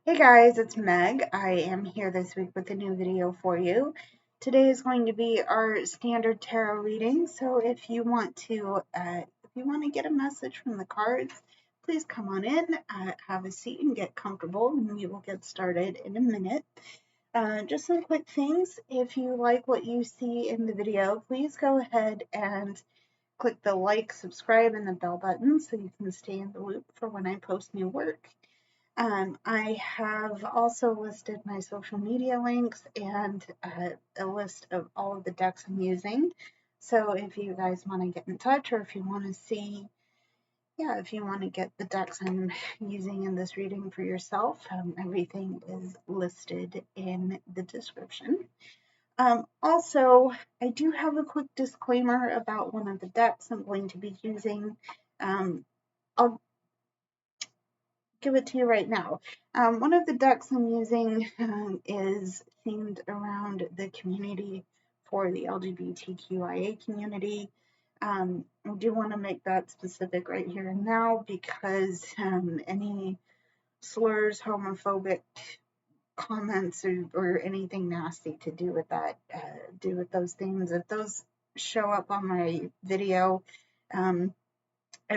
Hey guys, it's Meg. I am here this week with a new video for you. Today is going to be our standard tarot reading. So if you want to get a message from the cards, please come on in, have a seat, and get comfortable, and we will get started in a minute. Just some quick things. If you like what you see in the video, please go ahead and click the like, subscribe, and the bell button so you can stay in the loop for when I post new work. I have also listed my social media links and a list of all of the decks I'm using. So if you guys want to get in touch, or if you want to see, if you want to get the decks I'm using in this reading for yourself, everything is listed in the description. Also, I do have a quick disclaimer about one of the decks I'm going to be using. I'll give it to you right now. One of the decks I'm using is themed around the community for the LGBTQIA community. I do want to make that specific right here and now because any slurs, homophobic comments, or anything nasty to do with that, do with those things, if those show up on my video, I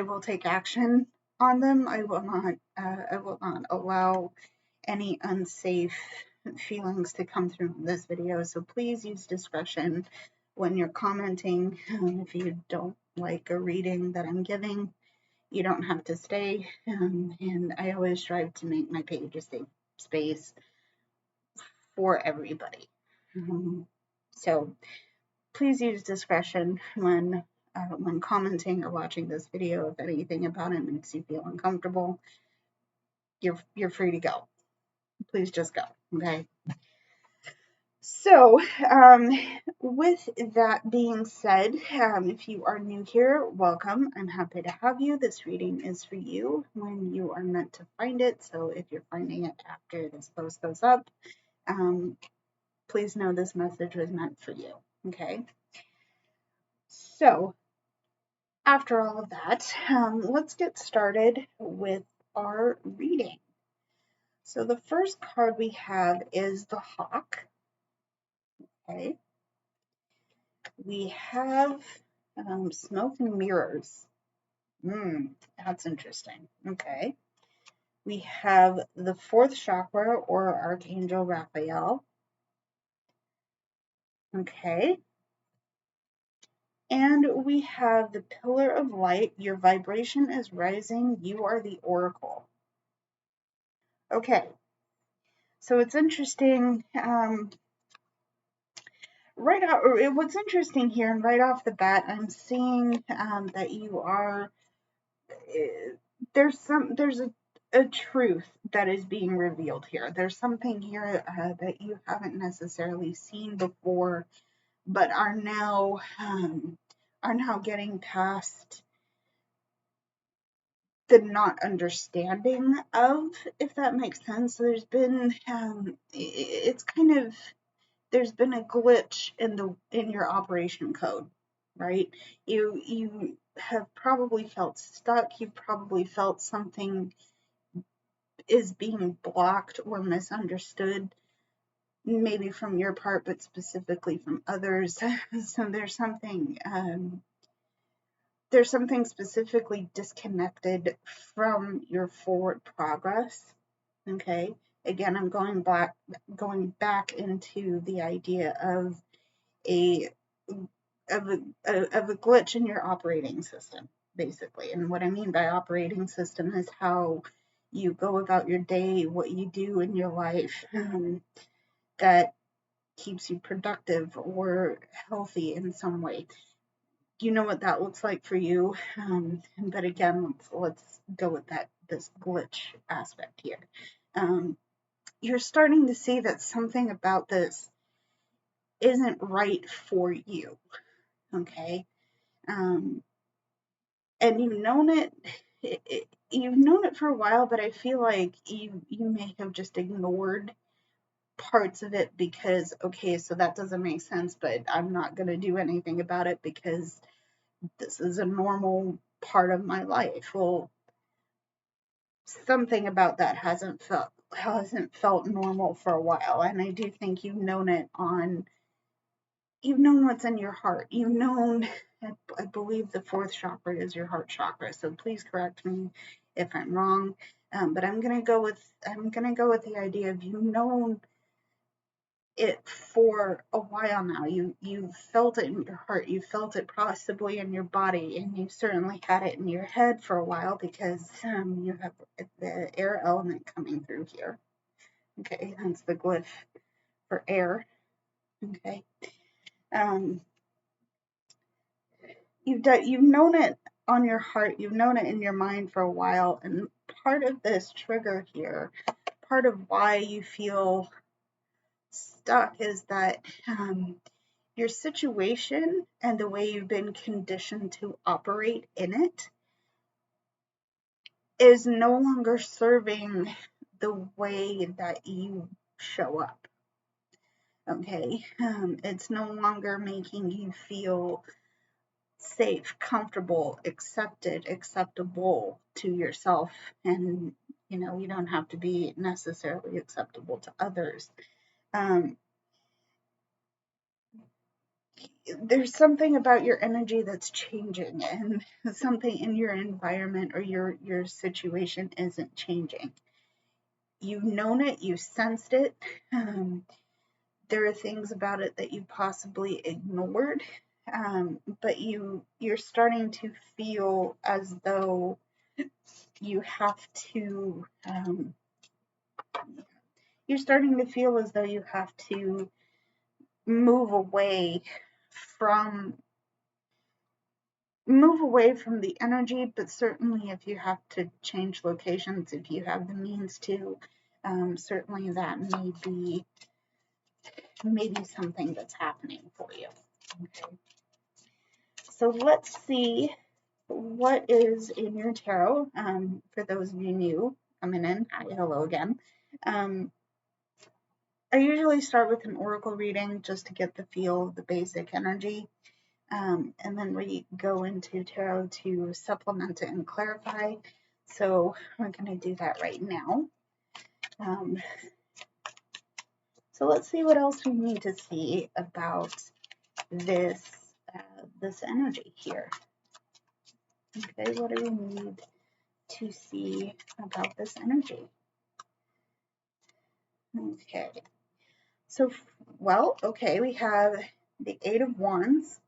will take action on them. I will not allow any unsafe feelings to come through this video. So please use discretion when you're commenting. If you don't like a reading that I'm giving, you don't have to stay. And I always strive to make my page a safe space for everybody. So please use discretion when commenting or watching this video. If anything about it makes you feel uncomfortable, you're free to go. Please just go, okay? So, with that being said, if you are new here, welcome. I'm happy to have you. This reading is for you when you are meant to find it. So if you're finding it after this post goes up, please know this message was meant for you, okay? So, after all of that, let's get started with our reading. So the first card we have is the Hawk. Okay. We have Smoke and Mirrors. That's interesting. Okay. We have the fourth chakra, or Archangel Raphael. Okay. And we have the Pillar of Light. Your vibration is rising. You are the Oracle. Okay. So it's interesting. What's interesting here, and right off the bat, I'm seeing that you are. There's a truth that is being revealed here. There's something here that you haven't necessarily seen before, but are now getting past the not understanding of, if that makes sense. There's been it's kind of there's been a glitch in your operation code, right? You have probably felt stuck. You've probably felt something is being blocked or misunderstood, maybe from your part, but specifically from others. So there's something specifically disconnected from your forward progress. Okay. Again, I'm going back into the idea of a glitch in your operating system, basically. And what I mean by operating system is how you go about your day, what you do in your life that keeps you productive or healthy in some way. You know what that looks like for you. But again, let's go with this glitch aspect here. You're starting to see that something about this isn't right for you. Okay. And you've known it for a while, but I feel like you may have just ignored parts of it because, okay, so that doesn't make sense, but I'm not going to do anything about it because this is a normal part of my life. Well, something about that hasn't hasn't felt normal for a while, and I do think you've known what's in your heart. You've known, I believe the fourth chakra is your heart chakra, so please correct me if I'm wrong. But I'm gonna go with the idea of you've known it for a while now. You felt it in your heart, you felt it possibly in your body, and you certainly had it in your head for a while because you have the air element coming through here. Okay, that's the glyph for air. Okay. You've known it on your heart, you've known it in your mind for a while, and part of this trigger here, part of why you feel stuck is that your situation and the way you've been conditioned to operate in it is no longer serving the way that you show up. Okay, it's no longer making you feel safe, comfortable, accepted, acceptable to yourself, and you don't have to be necessarily acceptable to others. There's something about your energy that's changing, and something in your environment or your situation isn't changing. You've known it, you sensed it. There are things about it that you possibly ignored, but you're starting to feel as though you have to you're starting to feel as though you have to move away from the energy, but certainly if you have to change locations, if you have the means to, certainly that may be something that's happening for you. Okay. So let's see what is in your tarot. For those of you new coming in, hi, hello again. I usually start with an oracle reading just to get the feel of the basic energy. And then we go into tarot to supplement it and clarify. So we're going to do that right now. So let's see what else we need to see about this energy here. Okay, what do we need to see about this energy? Okay, so, well, okay, we have the Eight of Wands.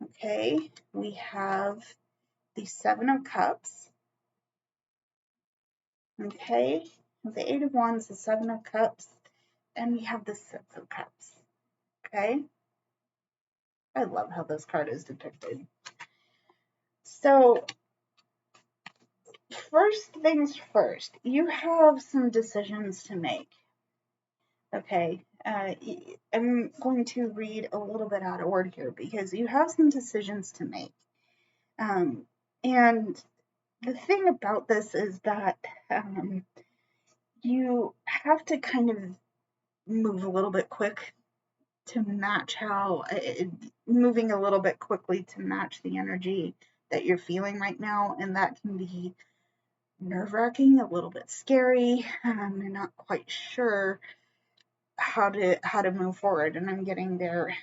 Okay, we have the Seven of Cups. Okay, the Eight of Wands, the Seven of Cups, and we have the Six of Cups. Okay, I love how this card is depicted. So, first things first, you have some decisions to make. Okay, I'm going to read a little bit out of order here because you have some decisions to make. And the thing about this is that you have to kind of move a little bit quick to match moving a little bit quickly to match the energy that you're feeling right now, and that can be nerve-wracking, a little bit scary. You're not quite sure how to move forward, and I'm getting there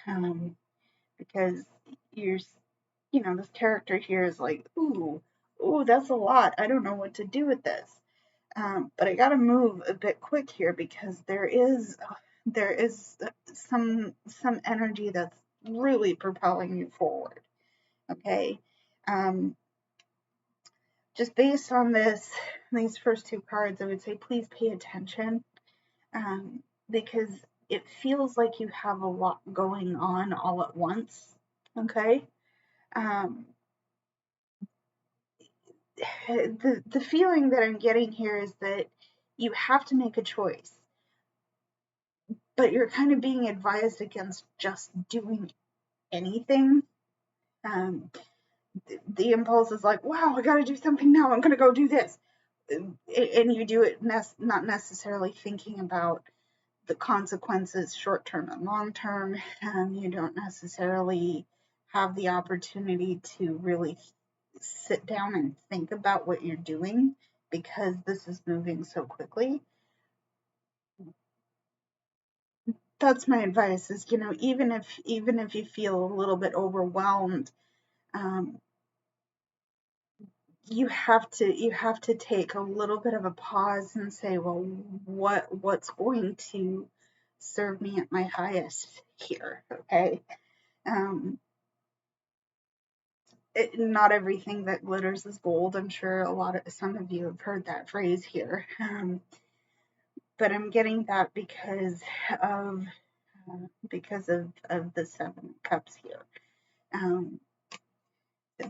because this character here is like, ooh, that's a lot. I don't know what to do with this. But I got to move a bit quick here because there is some energy that's really propelling you forward. Okay. Just based on these first two cards, I would say please pay attention because it feels like you have a lot going on all at once. Okay. The feeling that I'm getting here is that you have to make a choice, but you're kind of being advised against just doing anything. The impulse is like, wow, I got to do something now. I'm going to go do this. And you do it not necessarily thinking about the consequences, short term and long term. You don't necessarily have the opportunity to really sit down and think about what you're doing because this is moving so quickly. That's my advice is, you know, even if you feel a little bit overwhelmed, you have to take a little bit of a pause and say, well, what's going to serve me at my highest here? Okay. Not everything that glitters is gold. I'm sure some of you have heard that phrase here. But I'm getting that because of the Seven of Cups here.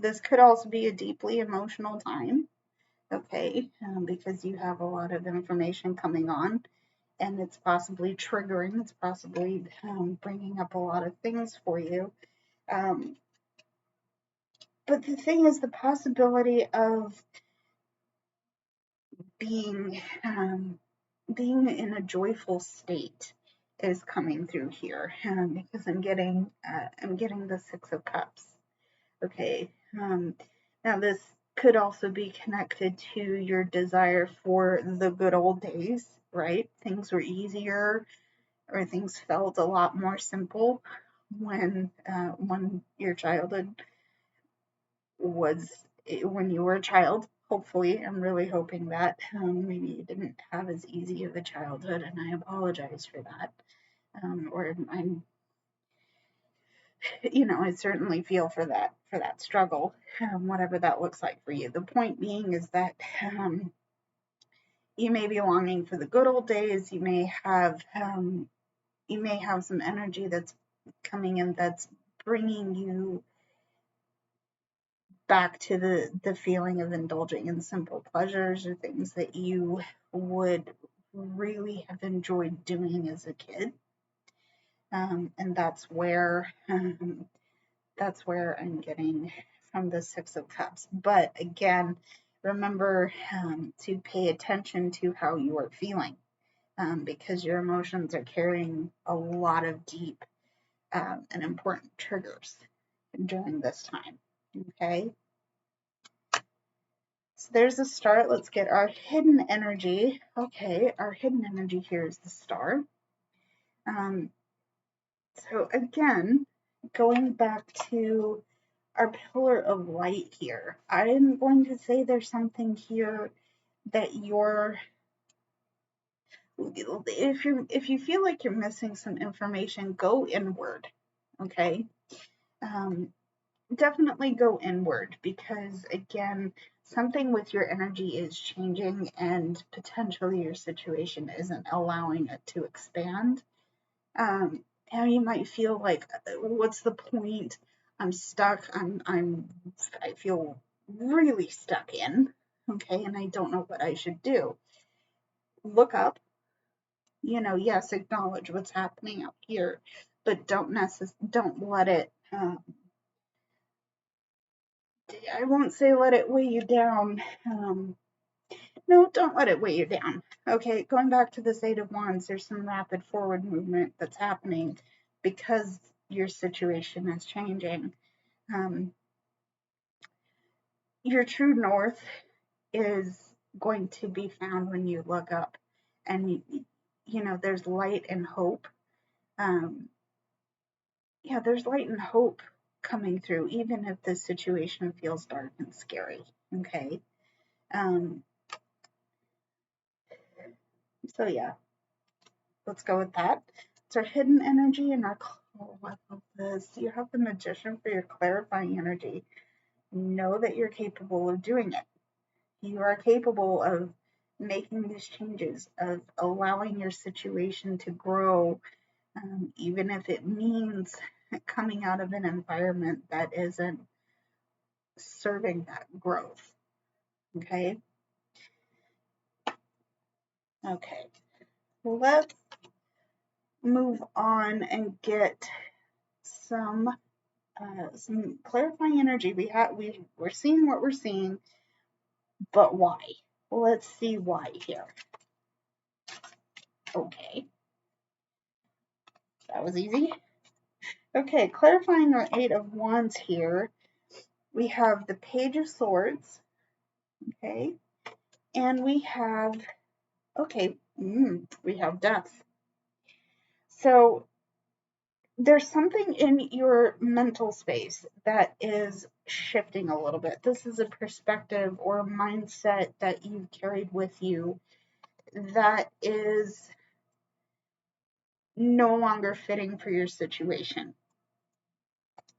This could also be a deeply emotional time, okay, because you have a lot of information coming on, and it's possibly triggering, it's possibly bringing up a lot of things for you. But the thing is, the possibility of being in a joyful state is coming through here, because I'm getting the Six of Cups. Okay, now this could also be connected to your desire for the good old days, right? Things were easier, or things felt a lot more simple when your childhood was, when you were a child. Hopefully, I'm really hoping that maybe you didn't have as easy of a childhood, and I apologize for that. Or I'm, you know, I certainly feel for that struggle, whatever that looks like for you. The point being is that you may be longing for the good old days. You may have some energy that's coming in that's bringing you back to the feeling of indulging in simple pleasures or things that you would really have enjoyed doing as a kid. And that's where I'm getting from the Six of Cups. But again, remember to pay attention to how you are feeling, because your emotions are carrying a lot of deep and important triggers during this time. Okay. So there's a start. Let's get our hidden energy. Okay, our hidden energy here is the Star. So again, going back to our pillar of light here, I'm going to say there's something here that if you feel like you're missing some information, go inward. Okay. Definitely go inward, because again, something with your energy is changing, and potentially your situation isn't allowing it to expand. And you might feel like, what's the point? I'm stuck. I feel really stuck in, okay, and I don't know what I should do. Look up, you know, yes, acknowledge what's happening out here, but don't let it, I won't say let it weigh you down. No, don't let it weigh you down. Okay, going back to this Eight of Wands, there's some rapid forward movement that's happening because your situation is changing. Your true north is going to be found when you look up, and you know, there's light and hope. Yeah, there's light and hope coming through, even if the situation feels dark and scary. Okay. So yeah, let's go with that. It's our hidden energy and our, oh, I love this. You have the Magician for your clarifying energy. Know that you're capable of doing it. You are capable of making these changes, of allowing your situation to grow, even if it means coming out of an environment that isn't serving that growth. Okay. Okay. Let's move on and get some clarifying energy. We're seeing what we're seeing, but why? Let's see why here. Okay. That was easy. Okay, clarifying our Eight of Wands here. We have the Page of Swords. Okay. And we have, okay, we have death. So there's something in your mental space that is shifting a little bit. This is a perspective or a mindset that you've carried with you that is no longer fitting for your situation.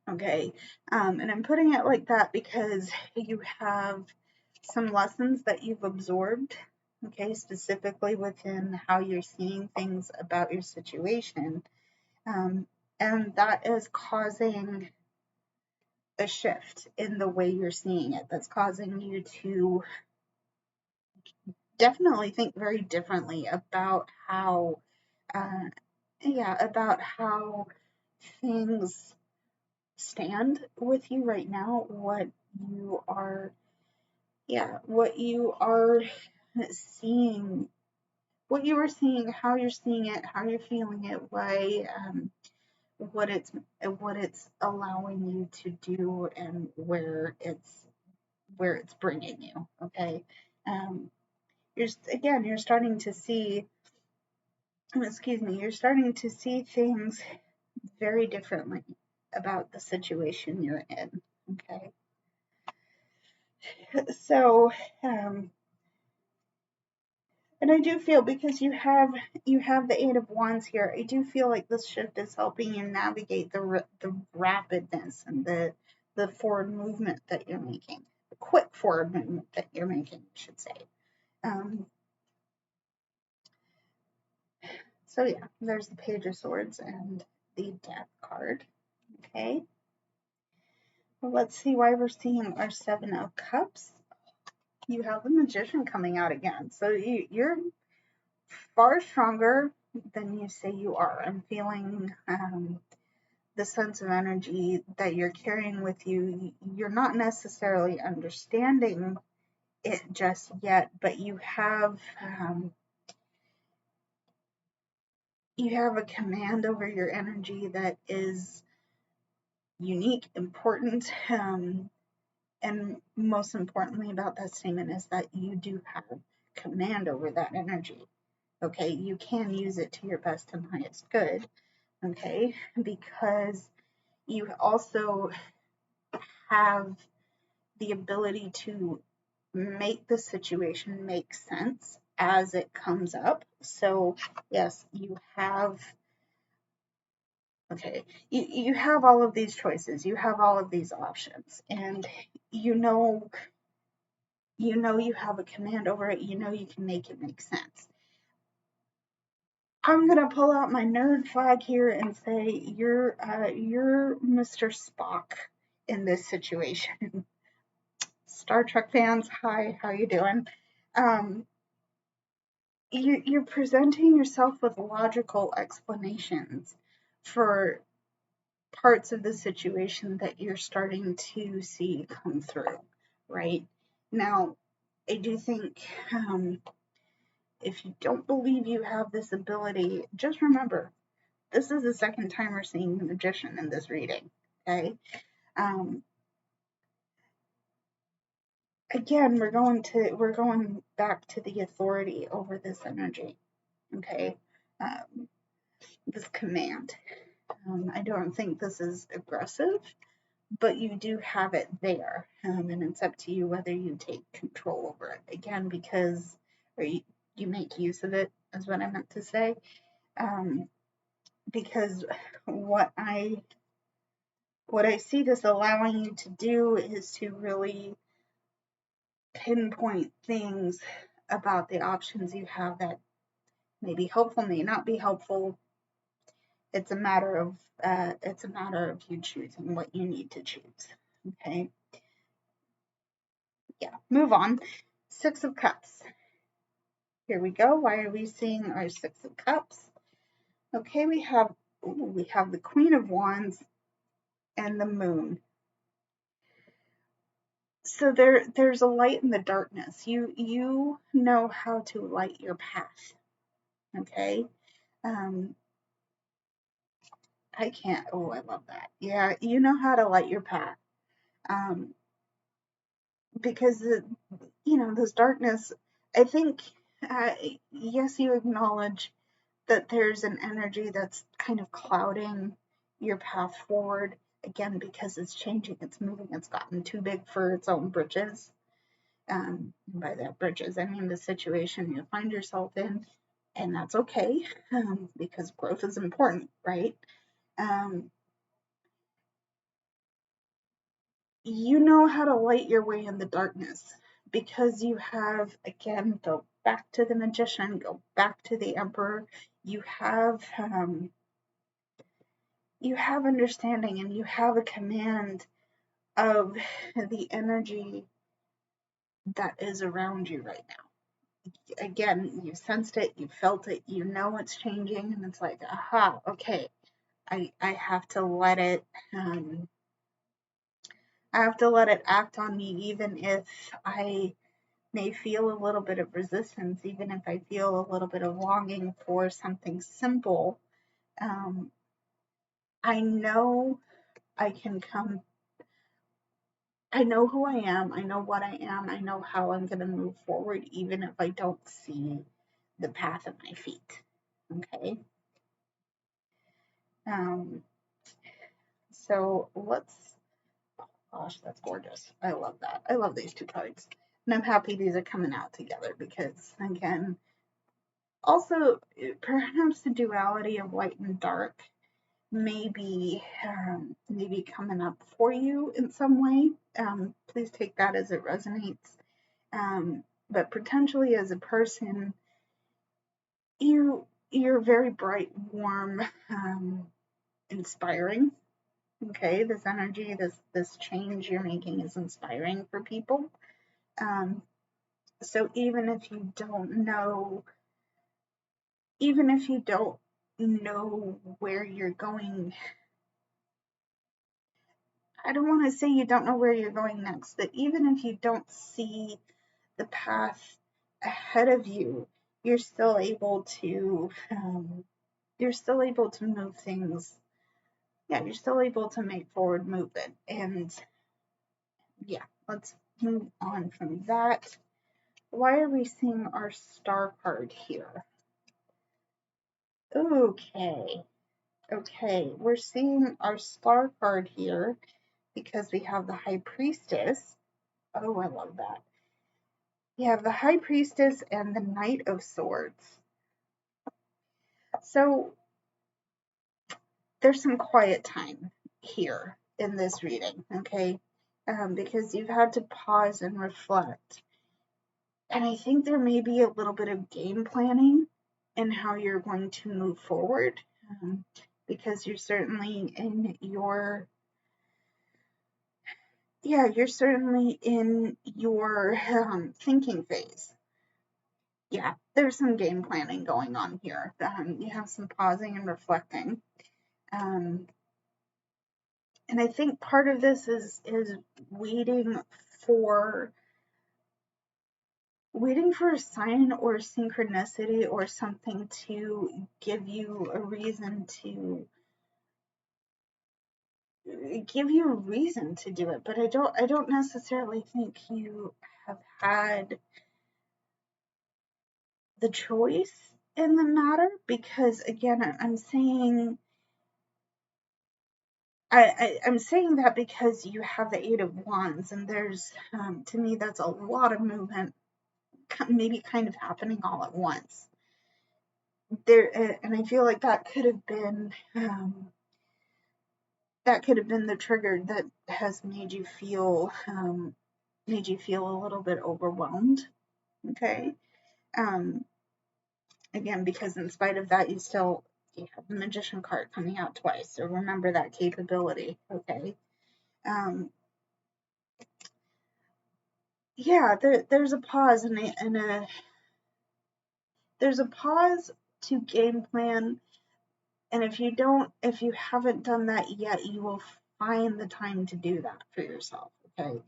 Okay. And I'm putting it like that because you have some lessons that you've absorbed, okay, specifically within how you're seeing things about your situation. And that is causing a shift in the way you're seeing it. That's causing you to definitely think very differently about how, uh, about how things stand with you right now, what you are seeing, what you are seeing, how you're seeing it, how you're feeling it, why, what it's allowing you to do, and where it's bringing you. Okay, um, you're starting to see, you're starting to see things very differently about the situation you're in. Okay, so and I do feel, because you have the Eight of Wands here, I do feel like this shift is helping you navigate the rapidness and the forward movement that you're making, the quick forward movement that you're making, I should say. Um, so yeah, there's the Page of Swords and the Death card. Okay, well, let's see why we're seeing our Seven of Cups. You have the Magician coming out again, so you're far stronger than you say you are. I'm feeling the sense of energy that you're carrying with you. You're not necessarily understanding it just yet, but you have a command over your energy that is unique, important, and most importantly about that statement is that you do have command over that energy. Okay, you can use it to your best and highest good. Okay, because you also have the ability to make the situation make sense as it comes up. So yes, you have all of these choices, you have all of these options, and you know you have a command over it, you know you can make it make sense. I'm gonna pull out my nerd flag here and say you're Mr. Spock in this situation. Star Trek fans, hi, how you doing? Um, you're presenting yourself with logical explanations for parts of the situation that you're starting to see come through, right? Now, I do think if you don't believe you have this ability, just remember this is the second time we're seeing the Magician in this reading, okay? Um, Again, we're going back to the authority over this energy, okay? Um, this command. I don't think this is aggressive, but you do have it there, and it's up to you whether you take control over it. Again, because or you make use of it, is what I meant to say. Because what I see this allowing you to do is to really pinpoint things about the options you have that may be helpful, may not be helpful. It's a matter of you choosing what you need to choose. Okay. Yeah. Move on. Six of Cups. Here we go. Why are we seeing our Six of Cups? Okay, we have the Queen of Wands and the Moon. So there's a light in the darkness. You know how to light your path. Okay. I can't. Oh, I love that. Yeah, you know how to light your path. Because this darkness, I think, yes, you acknowledge that there's an energy that's kind of clouding your path forward, again, because it's changing, it's moving, it's gotten too big for its own britches. By that bridges, I mean the situation you find yourself in, and that's okay, because growth is important, right? Um, you know how to light your way in the darkness because you have, again, go back to the magician, go back to the emperor. You have understanding and you have a command of the energy that is around you right now. Again, you sensed it, you felt it, you know it's changing, and it's like, aha, okay, I have to let it I have to let it act on me, even if I may feel a little bit of resistance, even if I feel a little bit of longing for something simple. um, I know I can come, I know who I am, I know what I am, I know how I'm going to move forward, even if I don't see the path at my feet. Okay. Um, so let's, gosh, that's gorgeous. I love that. I love these two cards. And I'm happy these are coming out together because, again, also perhaps the duality of light and dark maybe coming up for you in some way. Please take that as it resonates. But potentially as a person, you're very bright, warm, inspiring. Okay, this energy, this change you're making is inspiring for people. So even if you don't know where you're going, I don't want to say you don't know where you're going next, but even if you don't see the path ahead of you, you're still able to move things. Yeah, you're still able to make forward movement. And yeah, let's move on from that. Why are we seeing our star card here? Okay. Okay, we're seeing our star card here because we have the High Priestess. Oh, I love that. We have the High Priestess and the Knight of Swords. So there's some quiet time here in this reading, okay? Because you've had to pause and reflect. And I think there may be a little bit of game planning in how you're going to move forward, because you're certainly in your thinking phase. Yeah, there's some game planning going on here. You have some pausing and reflecting. And I think part of this is waiting for a sign or synchronicity or something to give you a reason to do it. But I don't necessarily think you have had the choice in the matter, because again, I'm saying I'm saying that because you have the Eight of Wands, and there's, to me, that's a lot of movement, maybe kind of happening all at once. And I feel like that could have been the trigger that has made you feel a little bit overwhelmed. Okay. Again, because in spite of that, you have the Magician card coming out twice, so remember that capability. Okay. Yeah, there's a pause there's a pause to game plan, and if you haven't done that yet, you will find the time to do that for yourself. Okay.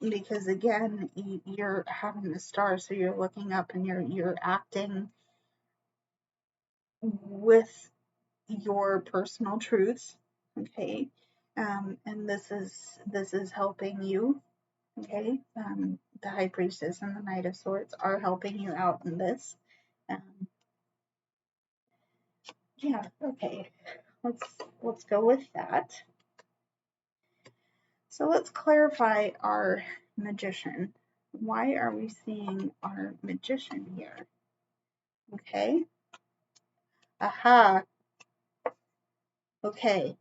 Because again, you're having the star, so you're looking up and you're acting with your personal truths. Okay. And this is helping you. Okay, the High Priestess and the Knight of Swords are helping you out in this. Um, yeah, okay, let's go with that. So let's clarify our Magician. Why are we seeing our Magician here? Okay. Aha. Okay.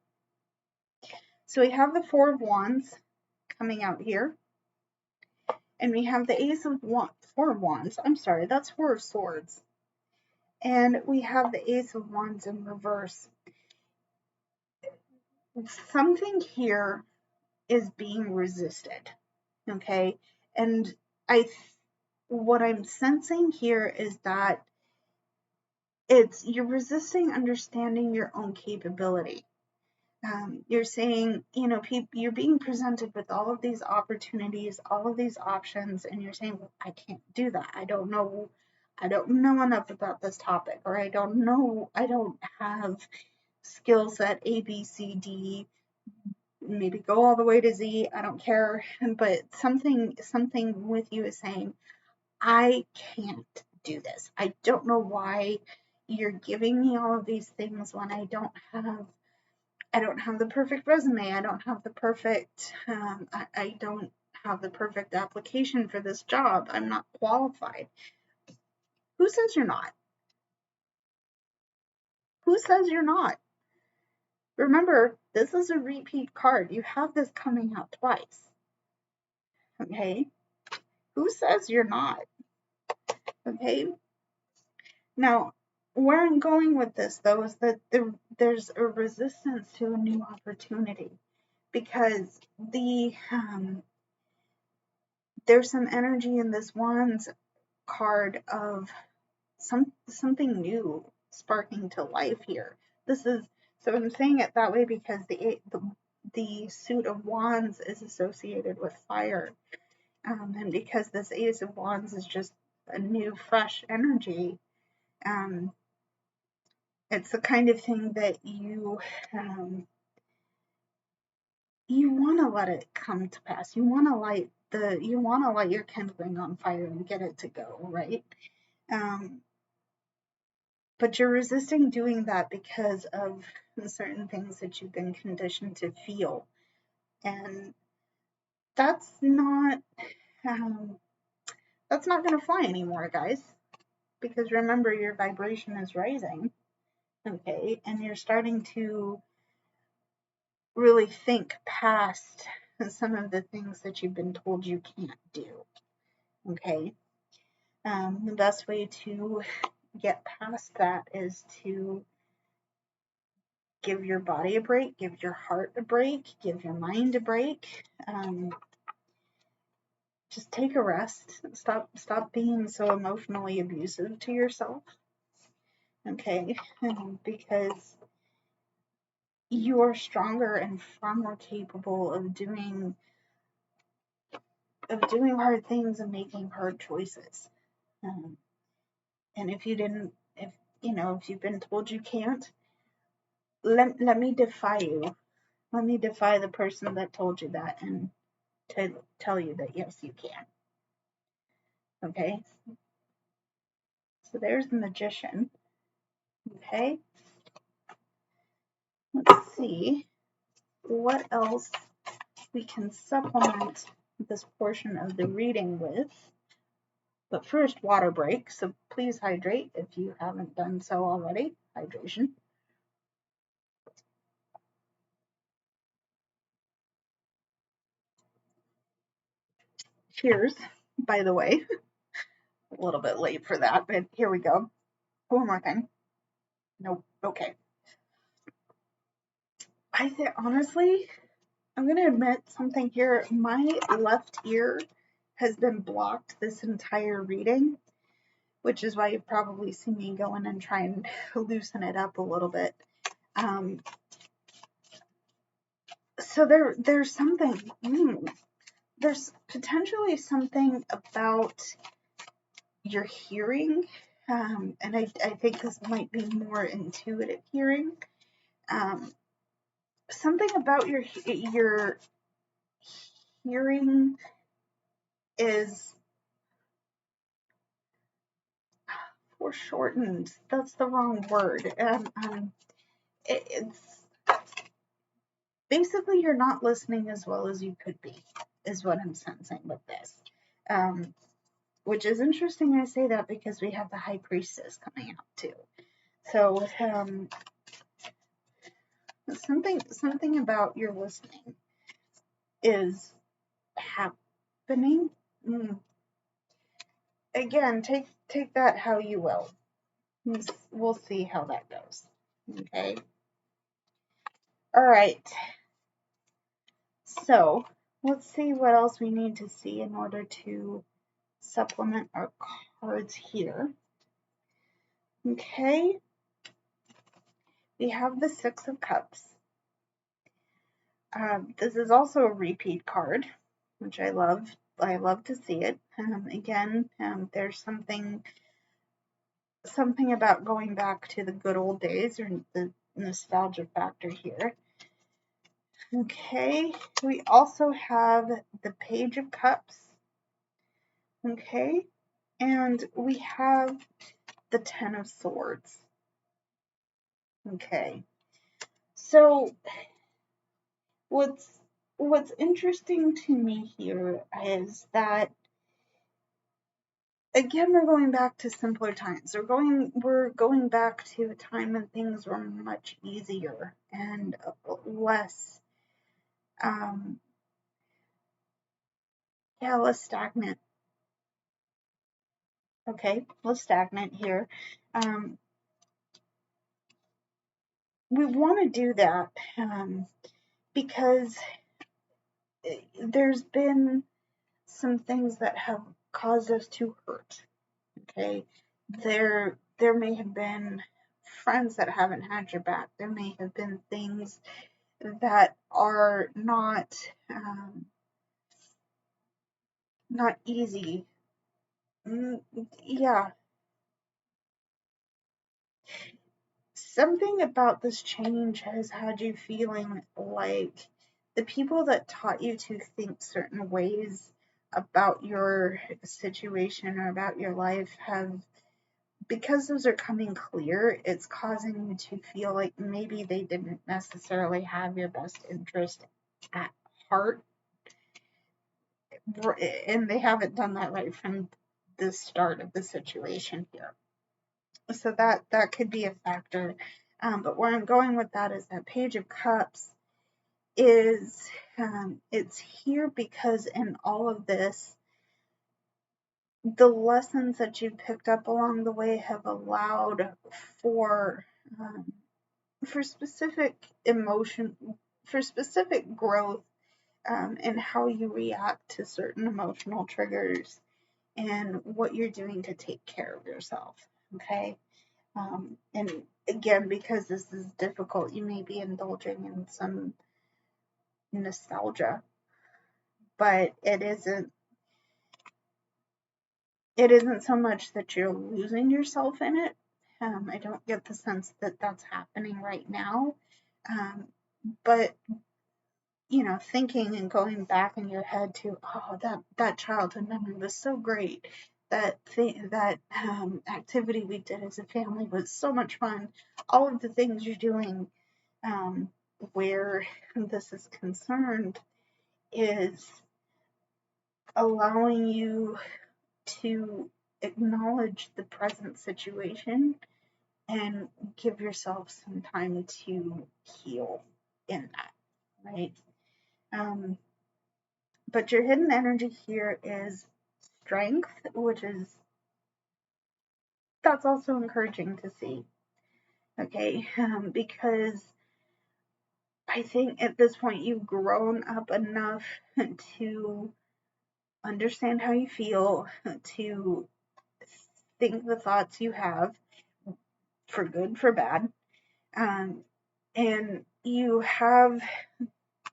So we have the Four of Wands coming out here. And we have the Ace of Wands. Four of Wands. I'm sorry, that's Four of Swords. And we have the Ace of Wands in reverse. Something here is being resisted. Okay. And what I'm sensing here is that you're resisting understanding your own capability. You're saying, you're being presented with all of these opportunities, all of these options, and you're saying, well, I can't do that. I don't know enough about this topic, or I don't have skill set A, B, C, D, maybe go all the way to Z. I don't care. But something with you is saying, I can't do this. I don't know why you're giving me all of these things when I don't have the perfect resume. I don't have the perfect, I don't have the perfect application for this job. I'm not qualified. Who says you're not? Who says you're not? Remember, this is a repeat card. You have this coming out twice. Okay? Who says you're not? Okay? Now, where I'm going with this, though, is that there's a resistance to a new opportunity, because there's some energy in this Wands card of something new sparking to life here. So I'm saying it that way because the suit of Wands is associated with fire, and because this Ace of Wands is just a new, fresh energy. It's the kind of thing that you want to let it come to pass. You want to light your kindling on fire and get it to go, right? But you're resisting doing that because of certain things that you've been conditioned to feel, and that's not going to fly anymore, guys. Because remember, your vibration is rising, okay, and you're starting to really think past some of the things that you've been told you can't do. Okay. The best way to get past that is to give your body a break, give your heart a break, give your mind a break. Just take a rest. Stop being so emotionally abusive to yourself. Okay. Because you are stronger and far more capable of doing hard things and making hard choices. And if you've been told you can't, let me defy you. Let me defy the person that told you that, and to tell you that yes, you can. Okay? So there's the Magician. Okay? Let's see what else we can supplement this portion of the reading with. But first, water break. So please hydrate if you haven't done so already. Hydration. Cheers, by the way. A little bit late for that, but here we go. One more thing. Nope. Okay. I think, honestly, I'm going to admit something here. My left ear has been blocked this entire reading, which is why you've probably seen me go in and try and loosen it up a little bit. So there's something, there's potentially something about your hearing, and I think this might be more intuitive hearing. Something about your hearing is foreshortened. That's the wrong word. It's basically you're not listening as well as you could be, is what I'm sensing with this. Which is interesting I say that because we have the High Priestess coming out too. So something about your listening is happening. Again, take that how you will. We'll see how that goes. Okay. All right. So let's see what else we need to see in order to supplement our cards here. Okay. We have the Six of Cups. This is also a repeat card, which I love. I love to see it. Again, there's something about going back to the good old days, or the nostalgia factor here. Okay, we also have the Page of Cups. Okay, and we have the Ten of Swords. Okay, so what's interesting to me here is that, again, we're going back to simpler times. We're going back to a time when things were much easier and less less stagnant. Okay, less stagnant here. We want to do that because there's been some things that have caused us to hurt. Okay, there may have been friends that haven't had your back. There may have been things that are not easy. Yeah, something about this change has had you feeling like the people that taught you to think certain ways about your situation or about your life have, because those are coming clear, it's causing you to feel like maybe they didn't necessarily have your best interest at heart, and they haven't done that right from the start of the situation here. So that could be a factor. But where I'm going with that is that Page of Cups is it's here because in all of this, the lessons that you picked up along the way have allowed for specific emotion, for specific growth, and how you react to certain emotional triggers and what you're doing to take care of yourself. Okay. And again, because this is difficult, you may be indulging in some nostalgia, but it isn't so much that you're losing yourself in it. I don't get the sense that that's happening right now. But thinking and going back in your head to, oh, that childhood memory was so great. That activity we did as a family was so much fun. All of the things you're doing, where this is concerned, is allowing you to acknowledge the present situation and give yourself some time to heal in that, right? But your hidden energy here is strength, that's also encouraging to see. Okay, because I think at this point you've grown up enough to understand how you feel, to think the thoughts you have, for good, for bad, and you have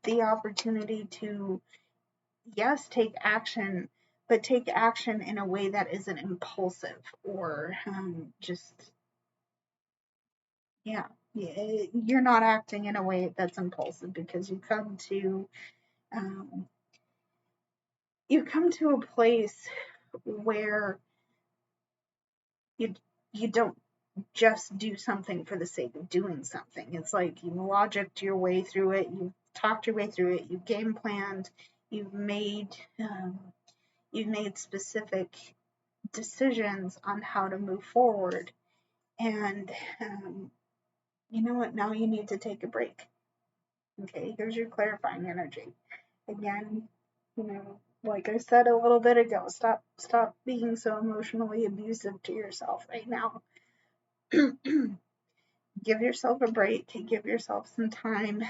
the opportunity to, yes, take action, but take action in a way that isn't impulsive or just, you're not acting in a way that's impulsive because you come to you come to a place where you don't just do something for the sake of doing something. It's like you've logicked your way through it, you've talked your way through it, you've game planned, you've made specific decisions on how to move forward. And you know what? Now you need to take a break. Okay, here's your clarifying energy. Again, like I said a little bit ago, stop being so emotionally abusive to yourself right now. Give yourself a break, give yourself some time,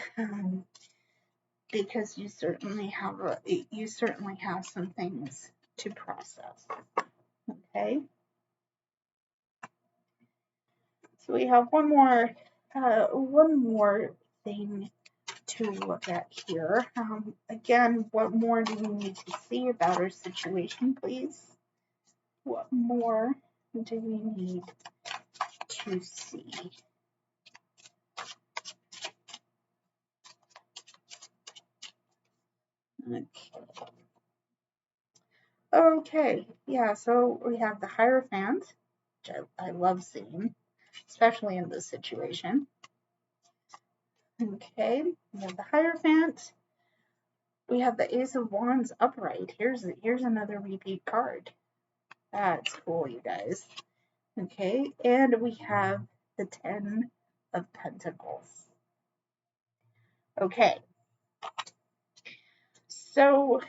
because you certainly have some things to process. Okay. So we have one more thing to look at here. Again, what more do we need to see about our situation, please? What more do we need to see? Okay, yeah, so we have the Hierophant, which I love seeing, especially in this situation. Okay, we have the Hierophant. We have the Ace of Wands upright. Here's another repeat card. That's cool, you guys. Okay, and we have the 10 of Pentacles. Okay, so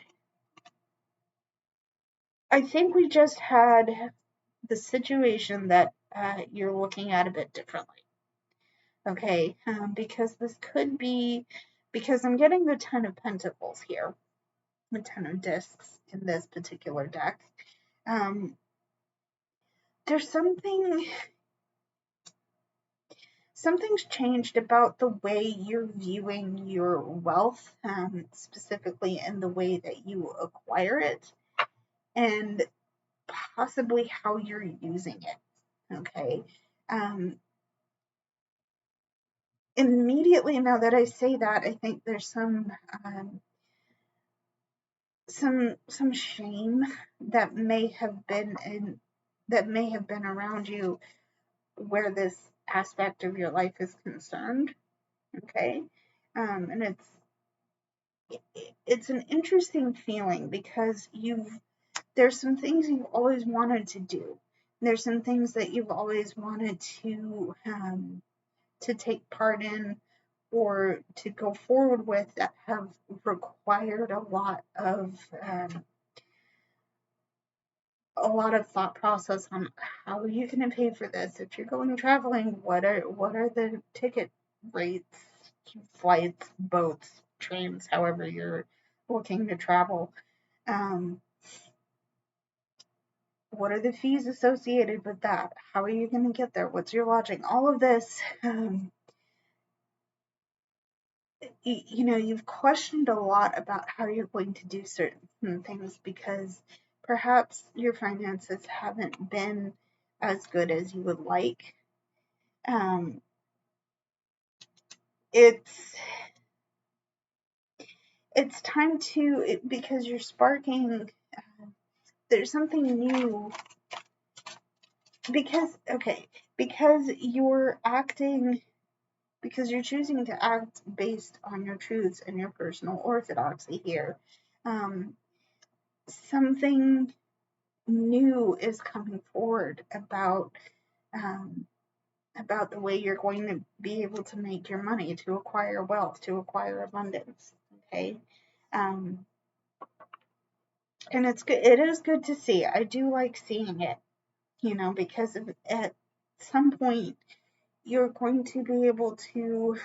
I think we just had the situation that you're looking at a bit differently. Okay, because this could be, because I'm getting the 10 of Pentacles here, the 10 of Discs in this particular deck. There's something's changed about the way you're viewing your wealth, specifically in the way that you acquire it, and possibly how you're using it. Okay. Immediately now that I say that, I think there's some shame that may have been around you where this aspect of your life is concerned. Okay. And it's an interesting feeling because there's some things you've always wanted to do. There's some things that you've always wanted to take part in or to go forward with that have required a lot of thought process on how are you going to pay for this. If you're going traveling, what are the ticket rates, flights, boats, trains, however you're looking to travel. What are the fees associated with that? How are you going to get there? What's your lodging? All of this, you've questioned a lot about how you're going to do certain things because perhaps your finances haven't been as good as you would like. It's time to, because you're sparking, there's something new, because you're acting, because you're choosing to act based on your truths and your personal orthodoxy here. Something new is coming forward about the way you're going to be able to make your money, to acquire wealth, to acquire abundance. Okay. And it's good. It is good to see. I do like seeing it, because at some point you're going to be able to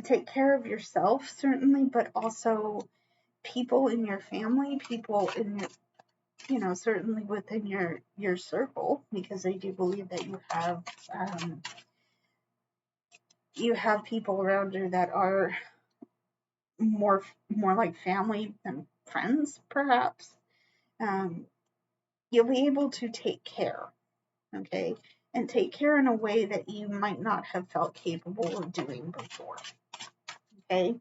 take care of yourself, certainly, but also people in your family, people in your, certainly within your circle, because I do believe that you have people around you that are more like family than friends, perhaps. You'll be able to take care, okay, and take care in a way that you might not have felt capable of doing before. Okay.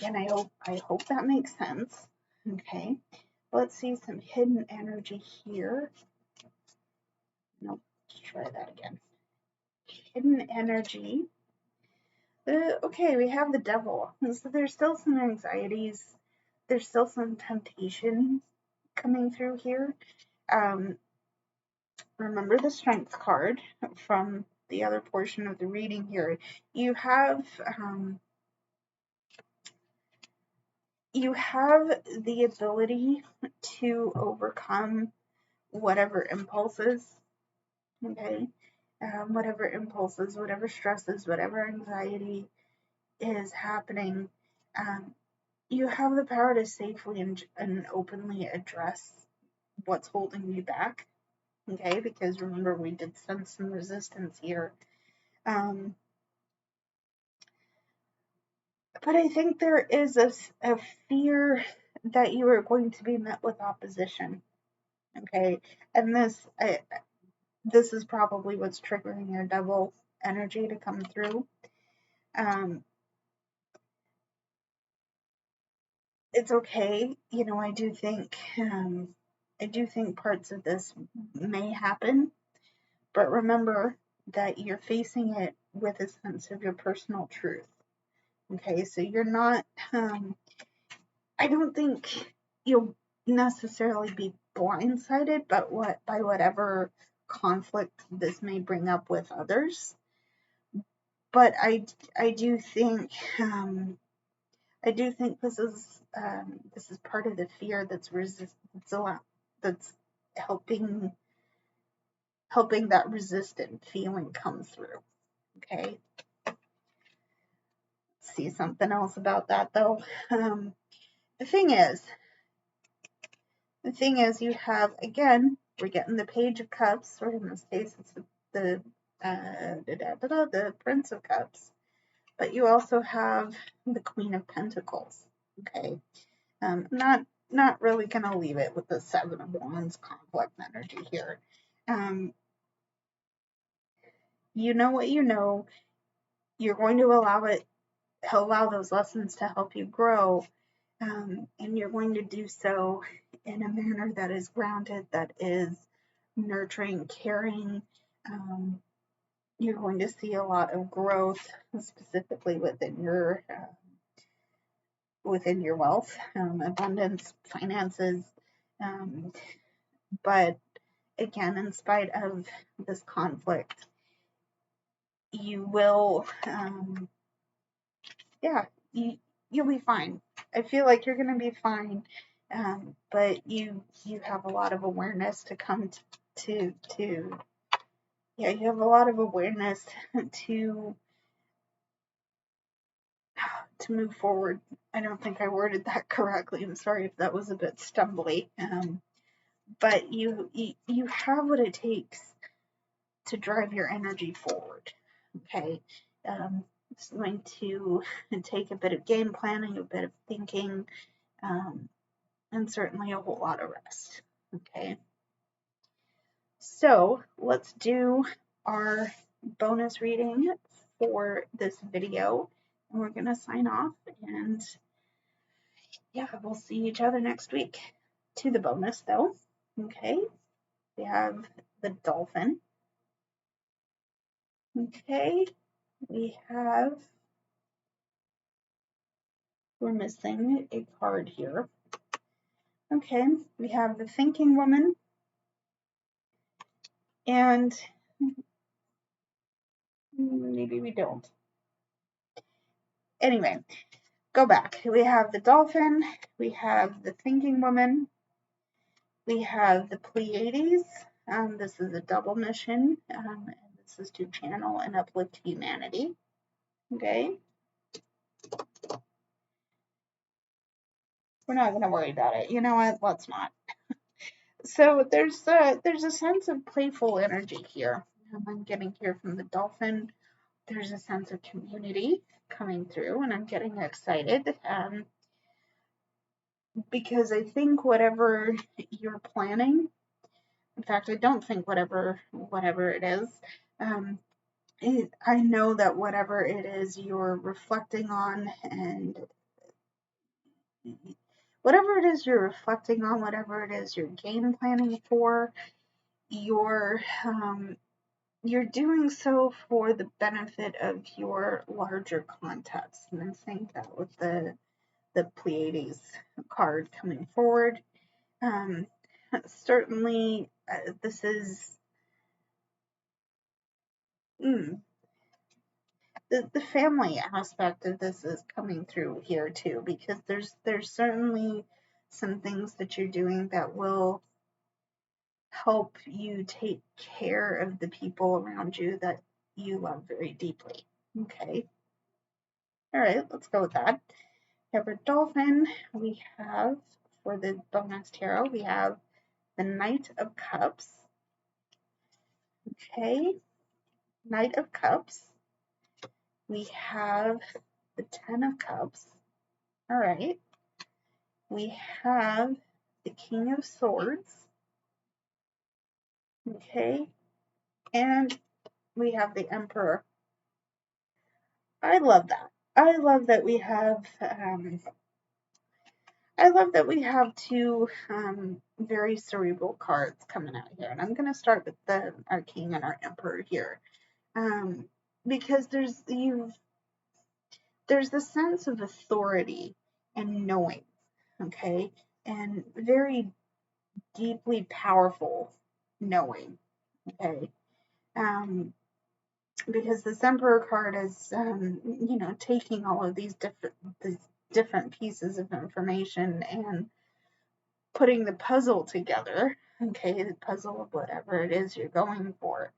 And I hope that makes sense. Okay. Let's see some hidden energy here. Nope, let's try that again. Hidden energy. Okay, we have the devil. So there's still some anxieties. There's still some temptation coming through here. Remember the strength card from the other portion of the reading here. You have the ability to overcome whatever impulses, okay? Whatever impulses, whatever stresses, whatever anxiety is happening, you have the power to safely and openly address what's holding you back, okay? Because remember, we did sense some resistance here. But I think there is a fear that you are going to be met with opposition, okay? And this is probably what's triggering your devil energy to come through. It's okay. You know, I do think parts of this may happen, but remember that you're facing it with a sense of your personal truth. Okay, so you're not. I don't think you'll necessarily be blindsided, but by whatever conflict this may bring up with others. But I do think this is part of the fear that's that's helping that resistant feeling come through. Okay. Let's see something else about that though. The thing is, you have, again, we're getting the Page of Cups, or in this case, it's the Prince of Cups, but you also have the Queen of Pentacles. Okay, not really gonna leave it with the Seven of Wands conflict energy here. You know what you know. You're going to allow those lessons to help you grow. And you're going to do so in a manner that is grounded, that is nurturing, caring. You're going to see a lot of growth, specifically within your wealth, abundance, finances. But again, in spite of this conflict, you will, you'll be fine. I feel like you're going to be fine, but you have a lot of awareness to come to you have a lot of awareness to move forward. I don't think I worded that correctly. I'm sorry if that was a bit stumbly. But you have what it takes to drive your energy forward. Okay. It's going to take a bit of game planning, a bit of thinking, and certainly a whole lot of rest. Okay. So let's do our bonus reading for this video. And we're going to sign off, and yeah, we'll see each other next week. To the bonus though. Okay. We have the dolphin. Okay. We're missing a card here. Okay. We have the thinking woman. And maybe we don't. Anyway, go back. We have the dolphin. We have the thinking woman. We have the Pleiades. This is a double mission. And this is to channel and uplift humanity. Okay. We're not going to worry about it. You know what? Let's not. So there's a sense of playful energy here. I'm getting here from the dolphin. There's a sense of community coming through, and I'm getting excited because I think whatever you're planning, in fact, I don't think whatever it is, I know that whatever it is you're reflecting on and whatever it is you're reflecting on, whatever it is you're game planning for, you're doing so for the benefit of your larger context. And I'm saying that with the Pleiades card coming forward. Certainly, this is the family aspect of this is coming through here too, because there's certainly some things that you're doing that will help you take care of the people around you that you love very deeply. Okay. All right, let's go with that. We have our dolphin. We have, for the bonus tarot, we have the Knight of Cups. Okay, Knight of Cups. We have the Ten of Cups. All right. We have the King of Swords. Okay. And we have the Emperor. I love that. I love that we have two very cerebral cards coming out here. And I'm going to start with our King and our Emperor here. Because there's the sense of authority and knowing, okay, and very deeply powerful knowing, okay, because this Emperor card is, taking all of these different pieces of information and putting the puzzle together, okay, the puzzle of whatever it is you're going for.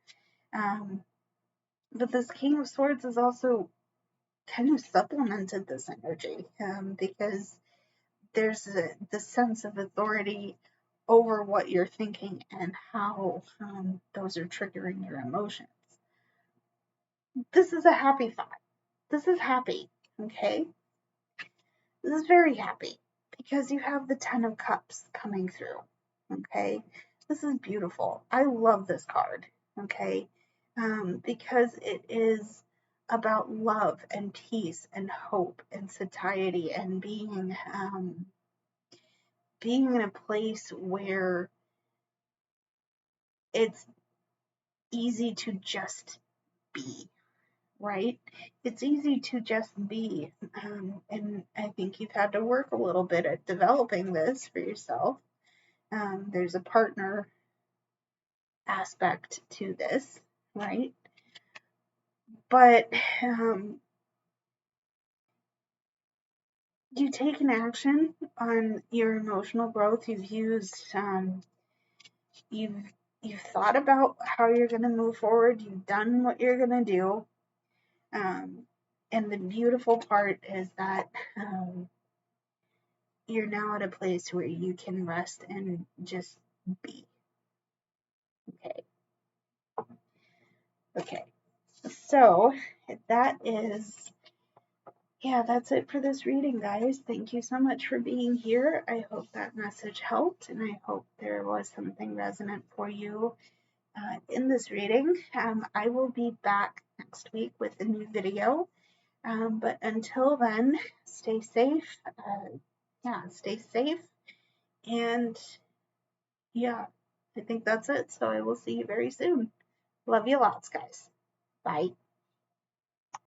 But this King of Swords is also kind of supplemented this energy, because there's the sense of authority over what you're thinking and how those are triggering your emotions. This is a happy thought. This is happy, okay? This is very happy because you have the Ten of Cups coming through, okay? This is beautiful. I love this card, okay? Because it is about love and peace and hope and satiety and being in a place where it's easy to just be, right? It's easy to just be. And I think you've had to work a little bit at developing this for yourself. There's a partner aspect to this, right? But you've taken action on your emotional growth. You've used, you've thought about how you're going to move forward. You've done what you're going to do. And the beautiful part is that you're now at a place where you can rest and just be. Okay. So that's it for this reading, guys. Thank you so much for being here. I hope that message helped, and I hope there was something resonant for you in this reading. I will be back next week with a new video. But until then, stay safe. Stay safe. And I think that's it. So I will see you very soon. Love you lots, guys. Bye.